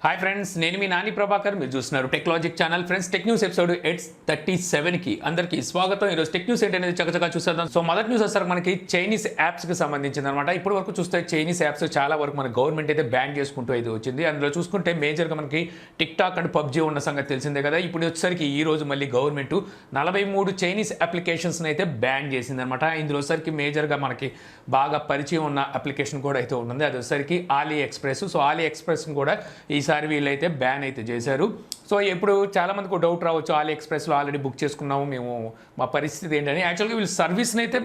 Hi friends, నేను మీ నాని ప్రభాకర్. మీరు చూస్తున్నారు Technologic channel. Friends, tech news episode 837కి అందరికీ స్వాగతం. ఈరోజు టెక్ న్యూస్ ఏంటనేది చక్కచక్క చూసేద్దాం. సో మొదటి న్యూస్ వచ్చేసరికి మనకి చైనీస్ యాప్స్కి సంబంధించింది అనమాట. ఇప్పటి వరకు చూస్తే చైనీస్ యాప్స్ చాలా వరకు మన గవర్నమెంట్ అయితే బ్యాన్ చేసుకుంటూ అయితే వచ్చింది. అందులో చూసుకుంటే మేజర్గా మనకి టిక్ టాక్ అండ్ పబ్జీ ఉన్న సంగతి తెలిసిందే కదా. ఇప్పుడు వచ్చేసరికి ఈ రోజు మళ్ళీ గవర్నమెంట్ 43 చైనీస్ అప్లికేషన్స్ని అయితే బ్యాన్ చేసింది అనమాట. ఇందులో వచ్చేసరికి మేజర్గా మనకి బాగా పరిచయం ఉన్న అప్లికేషన్ కూడా అయితే ఉంటుంది. అది వచ్చేసరికి ఆలీ ఎక్స్ప్రెస్. సో ఆలీ ఎక్స్ప్రెస్ని కూడా ఈసారి వీళ్ళైతే బ్యాన్ అయితే చేశారు. సో ఇప్పుడు చాలామందికి డౌట్ రావచ్చు, ఆలీ ఎక్స్ప్రెస్లో ఆల్రెడీ బుక్ చేసుకున్నాము మేము, మా పరిస్థితి ఏంటని. యాక్చువల్గా వీళ్ళు సర్వీస్ని అయితే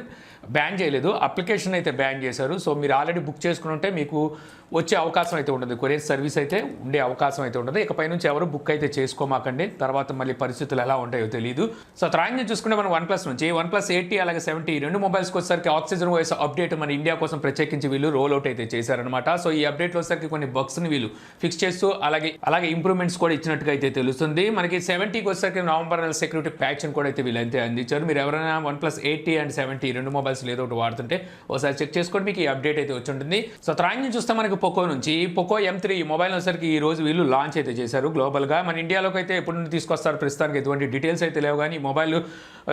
బ్యాన్ చేయలేదు, అప్లికేషన్ అయితే బ్యాన్ చేశారు. సో మీరు ఆల్రెడీ బుక్ చేసుకుని ఉంటే మీకు వచ్చే అవకాశం అయితే ఉంటుంది, కొరియర్ సర్వీస్ అయితే ఉండే అవకాశం అయితే ఉంటుంది. ఇకపై నుంచి ఎవరు బుక్ అయితే చేసుకోమాకండి, తర్వాత మళ్ళీ పరిస్థితులు ఎలా ఉంటాయో తెలియదు. సో త్రాంగ్ చూసుకుంటే మనం OnePlus నుంచి OnePlus 80 అలాగే 70 రెండు మొబైల్స్కి వచ్చేసరికి OxygenOS అప్డేట్ మన ఇండియా కోసం ప్రత్యేకించి వీళ్ళు రోల్ అవుట్ అయితే చేశారనమాట. సో ఈ అప్డేట్లో వచ్చేసరికి కొన్ని బగ్స్ని వీళ్ళు ఫిక్స్ చేస్తూ అలాగే ఇంప్రూవ్మెంట్స్ కూడా ఇచ్చినట్టుగా అయితే తెలుస్తుంది. మనకి 70కి వచ్చేసరికి నవంబర్ నెల సెక్యూరిటీ ప్యాచ్ని కూడా అయితే వీళ్ళైతే అందించారు. మీరు ఎవరైనా OnePlus 80 అండ్ 70 రెండు మొబైల్స్ ఏదో ఒకటి వాడుతుంటే ఒకసారి చెక్ చేసుకోండి, మీకు ఈ అప్డేట్ అయితే వచ్చి ఉంటుంది. సో త్రాంగ్ చూస్తే మనకి Poco నుంచి Poco M3 మొబైల్ వచ్చేసరికి ఈ రోజు వీళ్ళు లాంచ్ అయితే చేశారు గ్లోబల్గా. మన ఇండియాలోకి అయితే ఎప్పుడు నుండి తీసుకొస్తారు ప్రస్తుతానికి ఎటువంటి డీటెయిల్స్ అయితే లేవు, కానీ ఈ మొబైల్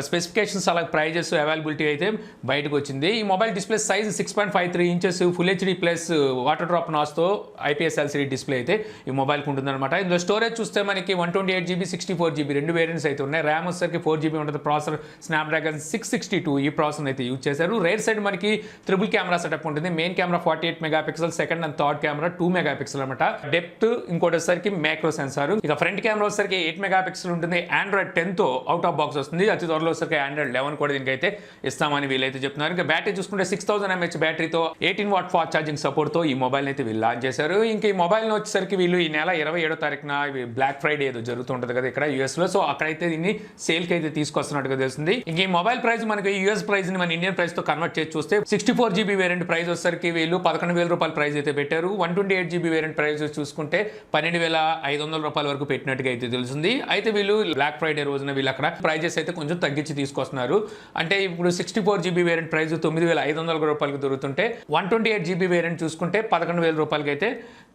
స్పెసిఫికేషన్స్ అలాగే ప్రైజెస్ అవైలబిలిటీ అయితే బయటకు వచ్చింది. ఈ mobile display size 6.53 inches full HD plus water drop నాస్తో IPS LCD డిస్ప్లే అయితే ఈ మొబైల్కి ఉంటుందన్నమాట. ఇందులో స్టోరేజ్ చూస్తే మనకి 128GB 64GB రెండు వేరియంట్స్ అయితే ఉన్నాయి. ర్యామ్ వచ్చేసరికి 4GB ఉంటుంది. ప్రాసెసర్ స్నాప్డ్రాగన్ 662 ఈ ప్రాసెసర్ అయితే యూజ్ చేశారు. రేర్ సైడ్ మనకి ట్రిపుల్ కెమెరా సెటప్ ఉంటుంది. Main camera 48 megapixel, second and third camera 2 megapixel అనమాట. డెప్త్ ఇంకోటి వచ్చేసరికి మైక్రో సెన్సార్. ఇక ఫ్రంట్ కెమెరా వచ్చేసరికి 8 మెగాపిక్సెల్ ఉంటుంది. ఆండ్రాయిడ్ 10తో అవుట్ ఆఫ్ బాక్స్ వస్తుంది. అతి త్వరలో వచ్చేసరికి ఆండ్రాయిడ్ 11 కూడా దీనికైతే ఇస్తామని వీళ్ళైతే చెప్తున్నారు. ఇంకా బ్యాటరీ చూసుకుంటే 6000 mAh బ్యాటరీతో 18 వాట్ ఫాస్ట్ ఛార్జింగ్ సపోర్ట్తో ఈ మొబైల్ అయితే వీళ్ళు లాంచ్ చేశారు. ఇంకా ఈ మొబైల్ వచ్చేసరికి వీళ్ళు ఈ నెల 27వ తారీఖున బ్లాక్ ఫ్రైడే ఏదో జరుగుతుంటుంది కదా ఇక్కడ US లో. సో అక్కడైతే దీన్ని సేల్కి అయితే తీసుకొస్తున్నట్టుగా తెలుస్తుంది. ఇంక ఈ మొబైల్ ప్రైస్ మనకి US ప్రైస్ ని మన ఇండియన్ ప్రైస్ తో కన్వర్ట్ చేసి చూస్తే 64GB వేరియంట్ ప్రైస్ వచ్చేసరికి వీళ్ళు 11,000 రూపాయల ప్రైస్ అయితే పెట్టారు. 128GB వేరియంట్ ప్రైస్ చూసుకుంటే 12,500 రూపాయల వరకు పెట్టినట్టుగా అయితే తెలుస్తుంది. అయితే వీళ్ళు బ్లాక్ ఫ్రైడే రోజున వీళ్ళు అక్కడ ప్రైజెస్ అయితే కొంచెం తగ్గించి తీసుకొస్తున్నారు. అంటే ఇప్పుడు 64GB వేరియంట్ ప్రైస్ 9,500 రూపాయలకు దొరుకుతుంటే 128GB వేరియంట్ చూసుకుంటే 11,000 రూపాయలకి అయితే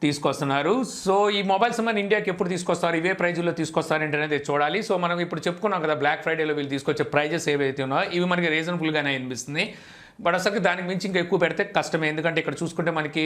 తీసుకొస్తున్నారు. సో ఈ మొబైల్స్ మన ఇండియాకి ఎప్పుడు తీసుకొస్తారు, ఇవే ప్రైజుల్లో తీసుకొస్తారంటే అనేది చూడాలి. సో మనం ఇప్పుడు చెప్పుకున్నాం కదా, బ్లాక్ ఫ్రైడేలో వీళ్ళు తీసుకొచ్చే ప్రైజెస్ ఏవైతే ఉన్నాయో ఇవి మనకి రీజనబుల్గానే అనిపిస్తుంది. బట్ అసలు దానికి మించి ఇంకా ఎక్కువ పెడితే కష్టమే. ఎందుకంటే ఇక్కడ చూసుకుంటే మనకి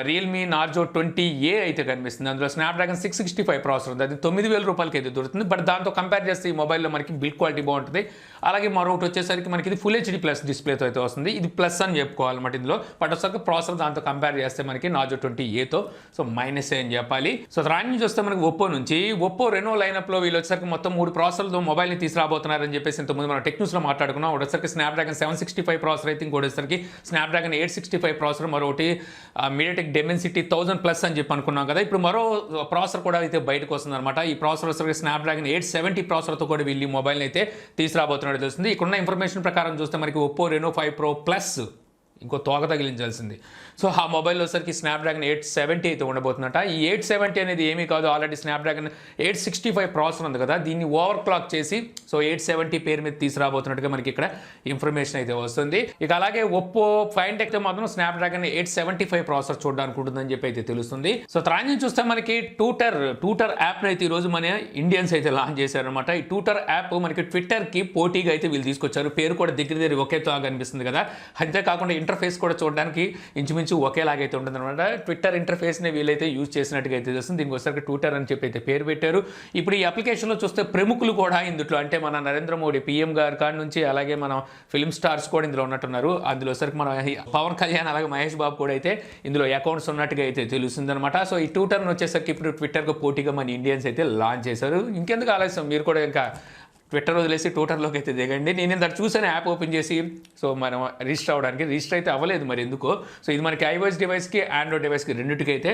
రియల్మీ నార్జో 20A అయితే కనిపిస్తుంది. అందులో స్నాప్డ్రాగన్ 665 ప్రాసెసర్ ఉంది. అది 9,000 రూపాయలకి అయితే దొరుకుతుంది. బట్ దాంతో కంపేర్ చేస్తే ఈ మొబైల్లో మనకి బిల్డ్ క్వాలిటీ బాగుంటుంది. అలాగే మరొకటి వచ్చేసరికి మనకి ఇది ఫుల్ హెచ్డీ ప్లస్ డిస్ప్లేతో అయితే వస్తుంది. ఇది ప్లస్ అని చెప్పుకోవాలన్నమాట ఇందులో. బట్ వచ్చేసరికి ప్రాసెసర్ దాంతో కంపేర్ చేస్తే మనకి నార్జో 20Aతో సో మైనస్ అని చెప్పాలి. సో రాంగ్ నుంచి వస్తే మనకి ఒప్పో నుంచి ఒప్పో రెనో లైనప్లో వీళ్ళు వచ్చేసరికి మొత్తం 3 ప్రాసెసర్లతో మొబైల్ని తీసుకురాబోతున్నారని చెప్పేసి ఇంతకుముందు మనం టెక్న్యూస్లో మాట్లాడుకున్నాం. ఒకటి వచ్చేసరికి స్నాప్డ్రాగన్ 765 ప్రాసెసర్ అయితే, ఇంకోటి వచ్చేసరికి స్నాప్డ్రాగన్ 865 ప్రాసెసర్, మరొకటి మీడియాటెక్ డెమెన్సిటీ 1000+ అని చెప్పి అనుకున్నాం కదా. ఇప్పుడు మరో ప్రాసెసర్ కూడా అయితే బయటకు వస్తుంది అనమాట. ఈ ప్రాసెసర్ వచ్చేసరికి స్నాప్డ్రాగన్ 870 ప్రాసెసర్తో కూడా వీళ్ళు ఈ మొబైల్ని అయితే తీసుకురాబోతున్నట్టు తెలుస్తుంది. ఇక్కడున్న ఇన్ఫర్మేషన్ ప్రకారం చూస్తే మనకి ఒప్పో రెనో 5 Pro ప్లస్ ఇంకో తోక తగిలించాల్సింది. సో ఆ మొబైల్లో వచ్చరికి స్నాప్డ్రాగన్ 870 అయితే ఉండబోతుందట. ఈ 870 అనేది ఏమీ కాదు, ఆల్రెడీ స్నాప్డ్రాగన్ 865 ప్రాసెసర్ ఉంది కదా, దీన్ని ఓవర్ క్లాక్ చేసి సో 870 పేరు మీద తీసుకురాబోతున్నట్టుగా మనకి ఇక్కడ ఇన్ఫర్మేషన్ అయితే వస్తుంది. ఇక అలాగే ఒప్పో ఫైన్ టెక్ మాత్రం స్నాప్డ్రాగన్ 875 ప్రాసెసర్ చూడడానికి ఉంటుందని చెప్పి అయితే తెలుస్తుంది. సో త్రాంగ్ చూస్తే మనకి టూటర్ యాప్ని అయితే ఈరోజు మన ఇండియన్స్ అయితే లాంచ్ చేశారనమాట. ఈ టూటర్ యాప్ మనకి ట్విట్టర్కి పోటీగా అయితే వీళ్ళు తీసుకొచ్చారు. పేరు కూడా దగ్గర ఒకేతో కనిపిస్తుంది కదా. అంతేకాకుండా ఇంటర్ఫేస్ కూడా చూడడానికి ఇంచుమించు ఒకేలాగైతే ఉంటుంది అనమాట. ట్విట్టర్ ఇంటర్ఫేస్ని వీళ్ళైతే యూజ్ చేసినట్టుగా అయితే తెలుస్తుంది. దీనికి వచ్చేసరికి ట్విట్టర్ అని చెప్పి అయితే పేరు పెట్టారు. ఇప్పుడు ఈ అప్లికేషన్లో చూస్తే ప్రముఖులు కూడా ఇందులో, అంటే మన నరేంద్ర మోడీ PM గారి కాడి నుంచి అలాగే మనం ఫిల్మ్ స్టార్స్ కూడా ఇందులో ఉన్నట్టున్నారు. అందులో వచ్చేసరికి మన పవన్ కళ్యాణ్ అలాగే మహేష్ బాబు కూడా అయితే ఇందులో అకౌంట్స్ ఉన్నట్టుగా అయితే తెలుస్తుంది అనమాట. సో ఈ ట్విట్టర్ని వచ్చేసరికి ఇప్పుడు ట్విట్టర్కు పోటీగా మన ఇండియన్స్ అయితే లాంచ్ చేశారు. ఇంకెందుకు ఆలస్యం, మీరు కూడా ఇంకా ట్విట్టర్ వదిలేసి ట్విట్టర్లోకి అయితే దిగండి. నేను ఇంత చూసాను యాప్ ఓపెన్ చేసి, సో మనం రిజిస్టర్ అయితే అవ్వలేదు మరి ఎందుకో. సో ఇది మనకి iOS డివైస్కి ఆండ్రాయిడ్ డివైస్కి రెండింటికి అయితే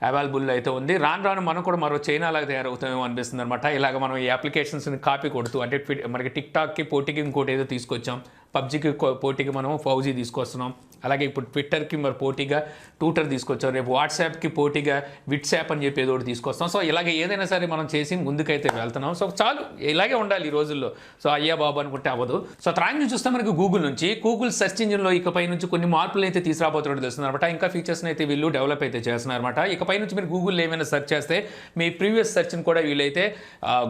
అవైలబుల్ అయితే ఉంది. రాను మనం కూడా మరో చైనా లాగా తయారవుతామేమో అనిపిస్తుంది అనమాట. ఇలాగ మనం ఈ అప్లికేషన్స్ని కాపీ కొడుతూ, అంటే మనకి టిక్ టాక్కి పోటీకి ఇంకోటి ఏదో తీసుకొచ్చాం, పబ్జీకి పోటీకి మనం ఫౌజీ తీసుకొస్తున్నాం, అలాగే ఇప్పుడు ట్విట్టర్కి మరి పోటీగా టూటర్ తీసుకొచ్చాం, రేపు వాట్సాప్కి పోటీగా విట్సాప్ అని చెప్పి ఏదో ఒకటి తీసుకొస్తాం. సో ఇలాగే ఏదైనా సరే మనం చేసి ముందుకైతే వెళ్తున్నాం. సో చాలు ఇలాగే ఉండాలి ఈ రోజుల్లో. సో అయ్యా బాబు అనుకుంటే అవ్వదు. సో ట్రాక్ నుంచి చూస్తే మనకి గూగుల్ నుంచి గూగుల్ సెర్చ్ ఇంజిన్లో ఇకపై నుంచి కొన్ని మార్పులు అయితే తీసుకురాబోతున్నట్టు తెలుస్తుంది అనమాట. ఇంకా ఫీచర్స్ని అయితే వీళ్ళు డెవలప్ అయితే చేస్తున్నారన్నమాట. ఇకపై నుంచి మీరు గూగుల్లో ఏమైనా సెర్చ్ చేస్తే మీ ప్రీవియస్ సెర్చ్ని కూడా వీళ్ళైతే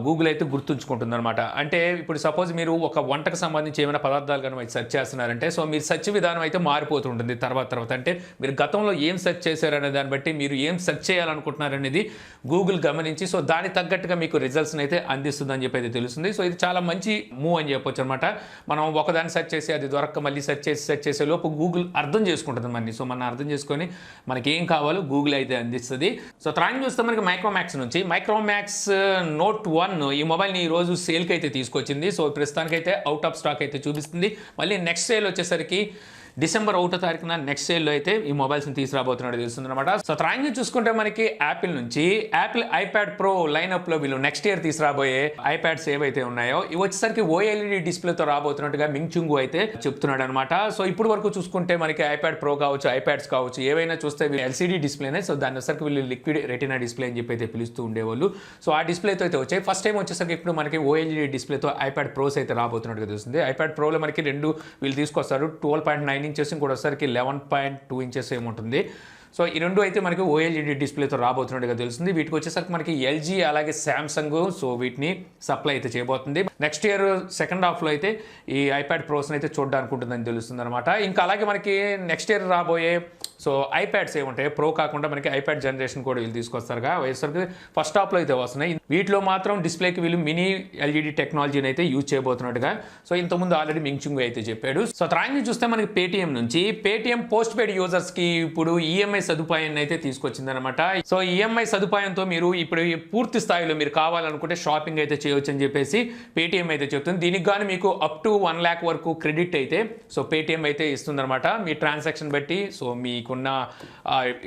గూగుల్ అయితే గుర్తుంచుకుంటుంది అనమాట. అంటే ఇప్పుడు సపోజ్ మీరు ఒక వంటకు సంబంధించి ఏమైనా పదార్థాలు కానీ సెర్చ్ చేస్తున్నారంటే సో మీరు సెర్చ్ విధానం అయితే మారిపోతుంటుంది తర్వాత. అంటే మీరు గతంలో ఏం సెర్చ్ చేశారనే దాన్ని బట్టి మీరు ఏం సెర్చ్ చేయాలనుకుంటున్నారనేది గూగుల్ గమనించి సో దానికి తగ్గట్టుగా మీకు రిజల్ట్స్ని అయితే అందిస్తుందని చెప్పి అయితే తెలుస్తుంది. సో ఇది చాలా మంచి మూవ్ అని చెప్పొచ్చు అనమాట. మనం ఒకదాన్ని సెర్చ్ చేసి అది దొరక్క మళ్ళీ సెర్చ్ చేసే లోపు గూగుల్ అర్థం చేసుకుంటుంది మనని. సో మనం అర్థం చేసుకొని మనకి ఏం కావాలో గూగుల్ అయితే అందిస్తుంది. సో ట్రాక్ చూస్తే మనకి మైక్రోమాక్స్ నుంచి మైక్రోమాక్స్ నోట్ 1 ఈ మొబైల్ని ఈ రోజు సేల్కి అయితే తీసుకొచ్చింది. సో ప్రస్తుతానికైతే అవుట్ ఆఫ్ స్టాక్ అయితే చూపిస్తుంది. మళ్ళీ నెక్స్ట్ సేల్ వచ్చేసరికి డిసెంబర్ 1వ తారీఖున నెక్స్ట్ సేల్లో అయితే ఈ మొబైల్స్ని తీసుకురాబోతున్నట్టు తెలుస్తుంది అనమాట. సో ట్రాక్ చూసుకుంటే మనకి యాపిల్ నుంచి యాపిల్ ఐప్యాడ్ ప్రో లైనప్లో వీళ్ళు నెక్స్ట్ ఇయర్ తీసుకురాబోయే ఐప్యాడ్స్ ఏవైతే ఉన్నాయో ఇవి వచ్చేసరికి ఓఎల్ఈడి డిస్ప్లేతో రాబోతున్నట్టుగా మింగ్ అయితే చెప్తున్నాడు అనమాట. సో ఇప్పుడు వరకు చూసుకుంటే మనకి ఐప్యాడ్ ప్రో కావచ్చు, ఐప్యాడ్స్ కావచ్చు, ఏవైనా చూస్తే ఎల్సీడీ డిస్ప్లేనే. సో దాని వచ్చేసరికి వీళ్ళు లిక్విడ్ రెటినా డిస్ప్లే అని చెప్పి అయితే పిలుస్తూ ఉండేవాళ్ళు. సో ఆ డిస్ప్లేతో అయితే వచ్చాయి. ఫస్ట్ టైం వచ్చేసరికి ఇప్పుడు మనకి ఓఎల్ఈడి డిస్ప్లేతో ఐప్యాడ్ ప్రోస్ అయితే రాబోతున్నట్టుగా తెలుస్తుంది. ఐప్యాడ్ ప్రోలో మనకి రెండు వీళ్ళు తీసుకొస్తారు. 12.9 ఇంచెస్ కూడా వచ్చేసరికి 11.2 ఇంచెస్ ఏముంటుంది. సో ఈ రెండు అయితే మనకి ఓఎల్ఈడి డిస్ప్లేతో రాబోతున్నట్టుగా తెలుస్తుంది. వీటికి వచ్చేసరికి మనకి ఎల్జీ అలాగే శాంసంగ్ సో వీటిని సప్లై అయితే చేయబోతుంది. నెక్స్ట్ ఇయర్ సెకండ్ హాఫ్లో అయితే ఈ ఐప్యాడ్ ప్రోస్ని అయితే చూడడానికి ఉంటుందని తెలుస్తుంది అనమాట. ఇంకా అలాగే మనకి నెక్స్ట్ ఇయర్ రాబోయే సో ఐప్యాడ్స్ ఏముంటాయి ప్రో కాకుండా మనకి ఐప్యాడ్ జనరేషన్ కూడా వీళ్ళు తీసుకొస్తారుగా వచ్చేసరికి ఫస్ట్ హాఫ్లో అయితే వస్తున్నాయి. వీటిలో మాత్రం డిస్ప్లేకి వీళ్ళు మినీ ఎల్ఈడి టెక్నాలజీని అయితే యూజ్ చేయబోతున్నట్టుగా సో ఇంతకుముందు ఆల్రెడీ మింగ్ అయితే చెప్పాడు. సో ట్రాక్ని చూస్తే మనకి పేటీఎం నుంచి పేటీఎం పోస్ట్ పెయిడ్ యూజర్స్కి ఇప్పుడు ఈఎంఐ సదుపాయాన్ని అయితే తీసుకొచ్చింది అనమాట. సో ఈఎంఐ సదుపాయంతో మీరు ఇప్పుడు పూర్తి స్థాయిలో మీరు కావాలనుకుంటే షాపింగ్ అయితే చేయొచ్చు అని చెప్పేసి పేటీఎం అయితే చెప్తుంది. దీనికి గాను మీకు అప్ టు 1 lakh వరకు క్రెడిట్ అయితే సో పేటీఎం అయితే ఇస్తుందన్నమాట. మీ ట్రాన్సాక్షన్ బట్టి సో మీకున్న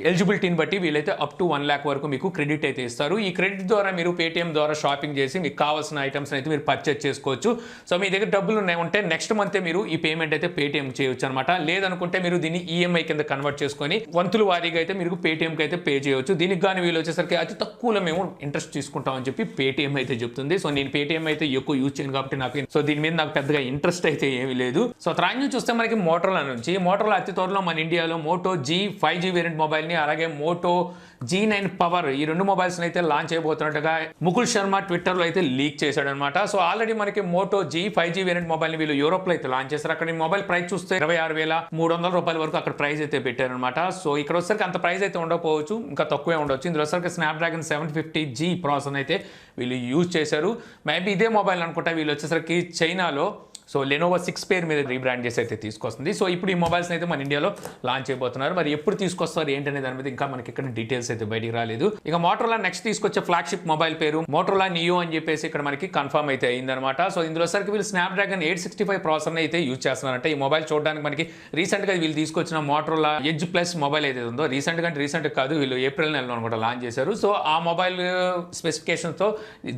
ఎలిజిబిలిటీని బట్టి వీళ్ళైతే అప్ టు 1 lakh వరకు మీకు క్రెడిట్ అయితే ఇస్తారు. ఈ క్రెడిట్ ద్వారా మీరు పేటీఎం ద్వారా షాపింగ్ చేసి మీకు కావాల్సిన ఐటమ్స్ అయితే మీరు పర్చేజ్ చేసుకోవచ్చు. సో మీ దగ్గర డబ్బులు ఉంటే నెక్స్ట్ మంతే మీరు ఈ పేమెంట్ అయితే పేటీఎం చేయొచ్చు అనమాట. లేదనుకుంటే మీరు దీన్ని ఈఎంఐ కింద కన్వర్ట్ చేసుకొని వంతుల వారీగా అయితే మీరు పేటీఎంకి అయితే పే చేయవచ్చు. దీనికి కానీ వీళ్ళు వచ్చేసరికి అతి తక్కువలో మేము ఇంట్రెస్ట్ తీసుకుంటామని చెప్పి పేటీఎం అయితే చెప్తుంది. సో నేను పేటీఎం అయితే ఎక్కువ యూజ్ చేయను కాబట్టి నాకు సో దీని మీద నాకు పెద్దగా ఇంట్రెస్ట్ అయితే ఏమీ లేదు. సో ట్రాక్ నుంచి చూస్తే మనకి మోటోలా నుంచి మోటోలా అతి త్వరలో మన ఇండియాలో మోటో జీ 5G వేరియంట్ మొబైల్ని అలాగే మోటో G9 పవర్ ఈ రెండు మొబైల్స్ని అయితే లాంచ్ చేయబోతున్నట్టుగా ముకుల్ శర్మ ట్విట్టర్లో అయితే లీక్ చేశాడనమాట. సో ఆల్రెడీ మనకి మోటో G 5G వేరియంట్ మొబైల్ని వీళ్ళు యూరోప్లో అయితే లాంచ్ చేశారు. అక్కడ ఈ మొబైల్ ప్రైస్ చూస్తే 26,300 రూపాయల వరకు అక్కడ ప్రైస్ అయితే పెట్టారనమాట. సో ఇక్కడ వచ్చేసరికి అంత ప్రైస్ అయితే ఉండకపోవచ్చు, ఇంకా తక్కువే ఉండొచ్చు. ఇందులో వచ్చేసరికి స్నాప్డ్రాగన్ 750G ప్రాసెసర్ అయితే వీళ్ళు యూజ్ చేశారు. మేబీ ఇదే మొబైల్ అనుకుంటా వీళ్ళు వచ్చేసరికి చైనాలో సో లెనోవో 6 పేరు మీద రీబ్రాండ్ చేసి అయితే తీసుకొస్తుంది. సో ఇప్పుడు ఈ మొబైల్స్ అయితే మన ఇండియాలో లాంచ్ అయిపోతున్నారు. మరి ఎప్పుడు తీసుకొస్తారు ఏంటనే దాని మీద ఇంకా మనకి ఇక్కడ డీటెయిల్స్ అయితే బయటికి రాలేదు. ఇక మోటోలా నెక్స్ట్ తీసుకొచ్చే ఫ్లాగ్షిప్ మొబైల్ పేరు మోటోలా నియో అని చెప్పేసి ఇక్కడ మనకి కన్ఫర్మ్ అయితే అయిందనమాట. సో ఇందులో సరికి వీళ్ళు స్నాప్డ్రాగన్ 865 ప్రాసెసర్ని అయితే యూజ్ చేస్తున్నారంటే ఈ మొబైల్ చూడడానికి మనకి రీసెంట్గా వీళ్ళు తీసుకొచ్చిన మోటోలా ఎడ్జ్ ప్లస్ మొబైల్ అయితే ఉందో రీసెంట్ కాదు వీళ్ళు ఏప్రిల్ నెలలో కూడా లాంచ్ చేశారు. సో ఆ మొబైల్ స్పెసిఫికేషన్తో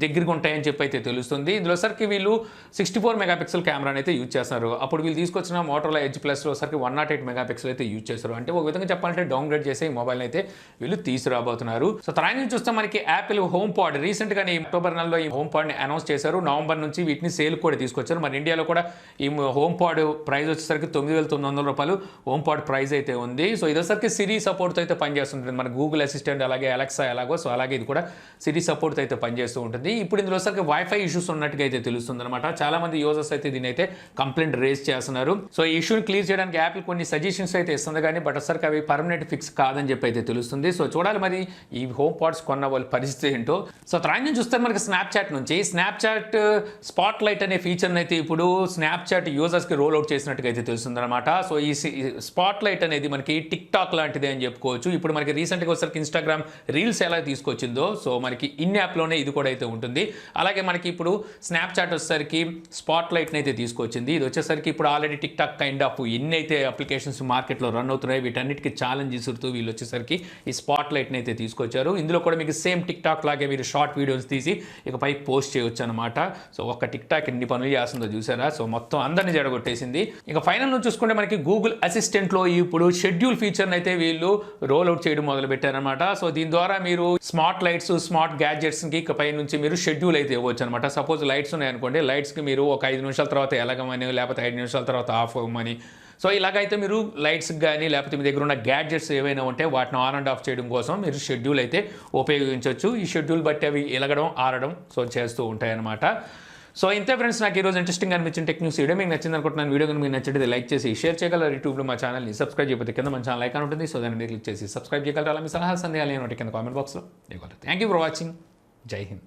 దగ్గరగా ఉంటాయని చెప్పి అయితే తెలుస్తుంది. ఇందులో సరికి వీళ్ళు 64 మెగాపిక్సెల్ కెమెరా అయితే యూజ్ చేస్తారు. అప్పుడు వీళ్ళు తీసుకొచ్చిన మోటోలా ఎడ్జ్ ప్లస్లో సరికి 108 మెగాపిక్సెల్ అయితే యూజ్ చేస్తారు. అంటే ఒక విధంగా చెప్పాలంటే డౌన్ గ్రేడ్ చేసే ఈ మొబైల్ అయితే వీళ్ళు తీసుకురాబోతున్నారు. సో తర్వాత నుంచి చూస్తే మనకి యాపిల్ HomePod రీసెంట్గా అక్టోబర్ నెలలో ఈ HomePod ని అనౌన్స్ చేశారు. నవంబర్ నుంచి వీటిని సేల్ కూడా తీసుకొచ్చారు. మరి ఇండియాలో కూడా ఈ HomePod ప్రైస్ వచ్చేసరికి 9,900 రూపాయలు HomePod ప్రైస్ అయితే ఉంది. సో ఇది వచ్చేసరికి సిరి సపోర్ట్తో అయితే పనిచేస్తుంటుంది. మన గూగుల్ అసిస్టెంట్ అలాగే అలెక్సా ఎలాగో సో అలాగే ఇది కూడా సిరి సపోర్ట్తో అయితే పనిచేస్తూ ఉంటుంది. ఇప్పుడు ఇందులో వచ్చేసరికి వైఫై ఇష్యూస్ ఉన్నట్టుగా అయితే తెలుస్తుంది అనమాట. చాలా మంది యూజర్స్ అయితే దీని అయితే కంప్లైంట్ రేజ్ చేస్తున్నారు. సో ఈ ఇష్యూని క్లియర్ చేయడానికి యాపిల్ కొన్ని సజెషన్స్ అయితే ఇస్తుంది కానీ బట్ అసలు అవి పర్మనెంట్ ఫిక్స్ కాదని చెప్పి అయితే తెలుస్తుంది. సో చూడాలి మరి ఈ HomePods కొన్న వాళ్ళ పరిస్థితి ఏంటో. సో తర్వాత నుంచి చూస్తే మనకి స్నాప్చాట్ నుంచి స్నాప్చాట్ స్పాట్ లైట్ అనే ఫీచర్ని అయితే ఇప్పుడు స్నాప్చాట్ యూజర్స్కి రోల్ అవుట్ చేసినట్టుగా అయితే తెలుస్తుంది అనమాట. సో ఈ స్పాట్ లైట్ అనేది మనకి టిక్ టాక్ లాంటిదే అని చెప్పుకోవచ్చు. ఇప్పుడు మనకి రీసెంట్గా వచ్చేసరికి ఇన్స్టాగ్రామ్ రీల్స్ ఎలా తీసుకొచ్చిందో సో మనకి ఇన్ యాప్లోనే ఇది కూడా అయితే ఉంటుంది. అలాగే మనకి ఇప్పుడు స్నాప్చాట్ వచ్చేసరికి స్పాట్ లైట్ని అయితే తీసుకొచ్చింది. ఇది వచ్చేసరికి ఇప్పుడు already tick talk kind of ఎన్ని అయితే అప్లికేషన్స్ మార్కెట్లో రన్ అవుతున్నాయి వీటన్నిటికీ ఛాలెంజ్ ఇసురుతూ వీళ్ళు వచ్చేసరికి ఈ స్పాట్ లైట్ని అయితే తీసుకొచ్చారు. ఇందులో కూడా మీకు సేమ్ టిక్ టాక్ లాగే మీరు షార్ట్ వీడియోస్ తీసి ఇకపై పోస్ట్ చేయొచ్చు అనమాట. సో ఒక టిక్ టాక్ ఎన్ని పనులు చేస్తుందో చూసారా. సో మొత్తం అందరినీ జడగొట్టేసింది. ఇక ఫైనల్ నుంచి చూసుకుంటే మనకి గూగుల్ అసిస్టెంట్లో ఇప్పుడు షెడ్యూల్ ఫీచర్ని అయితే వీళ్ళు రోల్ అవుట్ చేయడం మొదలు పెట్టారనమాట. సో దీని ద్వారా మీరు స్మార్ట్ లైట్స్ స్మార్ట్ గ్యాడ్జెట్స్కి ఇకపై నుంచి మీరు షెడ్యూల్ అయితే ఇవ్వచ్చు అనమాట. సపోజ్ లైట్స్ ఉన్నాయనుకోండి, లైట్స్కి మీరు ఒక 5 నిమిషాల తర్వాత ఎలగమని లేకపోతే 5 నిమిషాల తర్వాత ఆఫ్ అవ్వమని. సో ఇలాగైతే మీరు లైట్స్కి కానీ లేకపోతే మీ దగ్గర ఉన్న గ్యాడ్జెట్స్ ఏవైనా ఉంటే వాటిని ఆన్ అండ్ ఆఫ్ చేయడం కోసం మీరు షెడ్యూల్ అయితే ఉపయోగించవచ్చు. ఈ షెడ్యూల్ బట్టి అవి ఎలగడం ఆరడం సో చేస్తూ ఉంటాయన్నమాట. సో ఇంతే ఫ్రెండ్స్, నాకు ఈరోజు ఇంట్రెస్టింగ్ అనిపించిన టెక్ న్యూస్ వీడియో మీకు నచ్చింది అనుకుంటున్నాను. వీడియో కనుక మీకు నచ్చితే లైక్ చేసి షేర్ చేయగలరు. యూట్యూబ్లో మా ఛానల్ని సబ్స్క్రైబ్ చేయకపోతే కింద మన ఛానల్ ఐకాన్ ఉంటుంది. సో దాన్ని క్లిక్ చేసి సబ్స్క్రైబ్ చేయగలరు. అలా మీ సలహాలు సందేహాలు ఏంటంటే కింద కామెంట్ బాక్స్లో ఇవ్వగలరు. Thank you for watching. జై హింద్.